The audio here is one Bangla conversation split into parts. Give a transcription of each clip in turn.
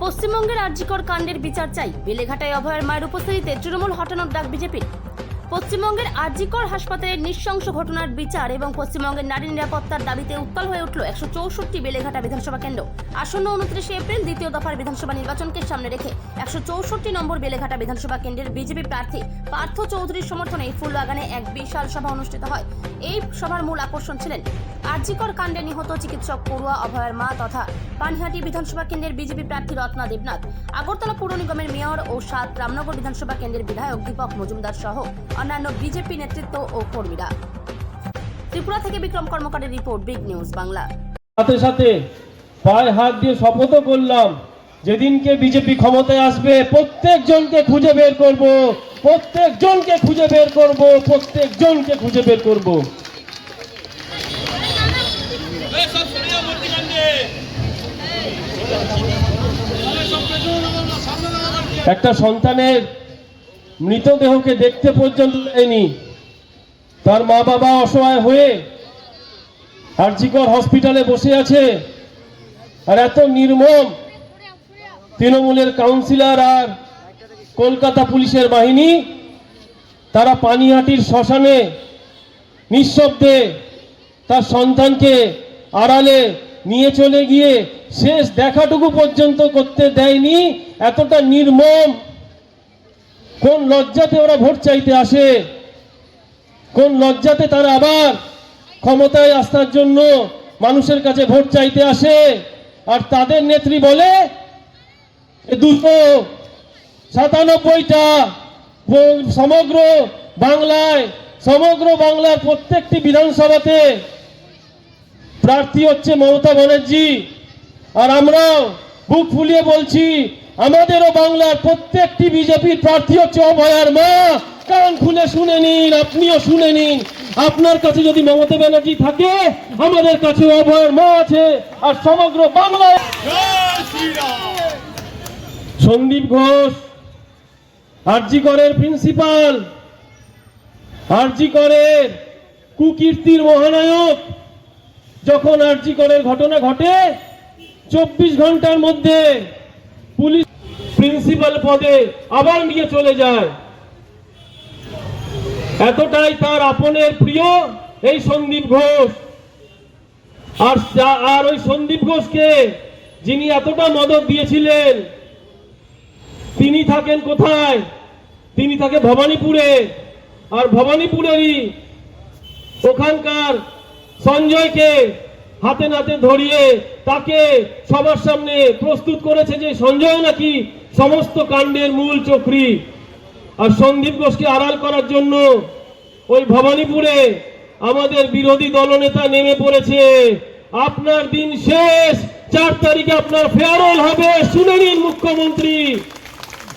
পশ্চিমবঙ্গের আরজিকর কাণ্ডের বিচার চাই। বেলেঘাটায় অভয়ের মায়ের উপস্থিতিতে তৃণমূল হটানোর ডাক বিজেপির। পশ্চিমবঙ্গের আরজিকর হাসপাতালের নৃশংস ঘটনার বিচার এবং পশ্চিমবঙ্গের নারী নিরাপত্তার দাবিতে উত্তাল হয়ে উঠল 164 বেলেঘাটা বিধানসভা কেন্দ্র। আসন্ন 29 এপ্রিল দ্বিতীয় দফার বিধানসভা নির্বাচনকে সামনে রেখে 164 নম্বর বেলেঘাটা বিধানসভা কেন্দ্রের বিজেপি প্রার্থী পার্থ চৌধুরীর সমর্থনে ফুলবাগানে এক বিশাল সভা অনুষ্ঠিত হয়। এই সভার মূল আকর্ষণ ছিলেন আরজিকর কাণ্ডে নিহত চিকিৎসক পড়ুয়া অভয়ের মা তথা পানিহাটি বিধানসভা কেন্দ্রের বিজেপি প্রার্থী রত্না দেবনাথ, আগরতলা পৌর নিগমের মেয়র ও 7 রামনগর বিধানসভা কেন্দ্রের বিধায়ক দীপক মজুমদার সহ অন্যান্য বিজেপি নেতৃত্ব ও কর্মীরা। ত্রিপুরা থেকে বিক্রম কর্মকারের রিপোর্ট, বিগ নিউজ বাংলা। সাথে সাথে পায়ে হাত দিয়ে শপথ করলাম, যেদিনকে বিজেপি ক্ষমতায় আসবে প্রত্যেকজনকে খুঁজে বের করব, প্রত্যেকজনকে খুঁজে বের করব, প্রত্যেকজনকে খুঁজে বের করব। একটা সন্তানের মৃতদেহকে দেখতে পর্যন্ত দেয়নি, তার মা বাবা অসহায় হয়ে আরজিকর হসপিটালে বসে আছে। আর এত নির্মম তৃণমূলের কাউন্সিলর আর কলকাতা পুলিশের বাহিনী, তারা পানিহাটির শ্মশানে নিঃশব্দে তার সন্তানকে আড়ালে নিয়ে চলে গিয়ে শেষ দেখাটুকু পর্যন্ত করতে দেয়নি। এতটা নির্মম। কোন লজ্জাতে ওরা ভোট চাইতে আসে, কোন লজ্জাতে তারা আবার ক্ষমতায় আসার জন্য মানুষের কাছে ভোট চাইতে আসে। আর তাদের নেত্রী বলে 297টা সমগ্র বাংলার প্রত্যেকটি বিধানসভাতে প্রার্থী হচ্ছে মমতা ব্যানার্জি। আর আমরাও বুক ফুলিয়ে বলছি, আমাদেরও বাংলার প্রত্যেকটি বিজেপির প্রার্থী হচ্ছে অভয়ার মা। কান খুলে শুনে নিন, আপনিও শুনে নিন। আপনার কাছে যদি মমতা ব্যানার্জি থাকে, আমাদের কাছে অভয়ার মা আছে। আর সমগ্র বাংলায় সন্দীপ ঘোষ আরজিকরের প্রিন্সিপাল, আরজিকরের কুকীর্তির মহানায়ক, যখন আরজিকরের ঘটনা ঘটে 24 ঘন্টার মধ্যে পুলিশ প্রিন্সিপাল পদে আবার নিয়ে চলে যায়। এতটাই তার আপনের প্রিয় এই সন্দীপ ঘোষ। আর ওই সন্দীপ ঘোষকে যিনি এতটা মদত দিয়েছিলেন, তিনি থাকেন কোথায়? তিনি থাকে ভবানীপুরে। আর ভবানীপুরেরই ওখানকার সঞ্জয়কে হাতে নাতে ধরিয়ে তাকে সবার সামনে প্রস্তুত করেছে যে সঞ্জয় নাকি সমস্ত কাণ্ডের মূল চক্রী। আর সন্দীপ ঘোষকে আড়াল করার জন্য ওই ভবানীপুরে আমাদের বিরোধী দলনেতা নেমে পড়েছে। আপনার দিন শেষ, 4 তারিখে আপনার ফেয়ারওয়েল হবে, শুনে নিন মুখ্যমন্ত্রী।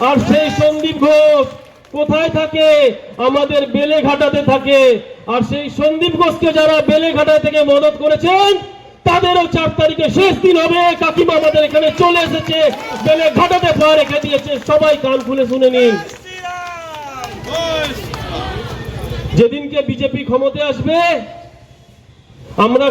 আর সেই সন্দীপ ঘোষ কোথায় থাকে? আমাদের বেলেঘাটাতে থাকে। আর সেই সন্দীপ ঘোষকে যারা বেলেঘাটা থেকে মদত করেছেন, তাদেরও 4 তারিখে শেষ দিন হবে। কাকিমা আমাদের এখানে চলে এসেছে, বেলেঘাটাতে পা রেখে দিয়েছে। সবাই কান খুলে শুনে নিন। যেদিনকে বিজেপি ক্ষমতায় আসবে, আমরা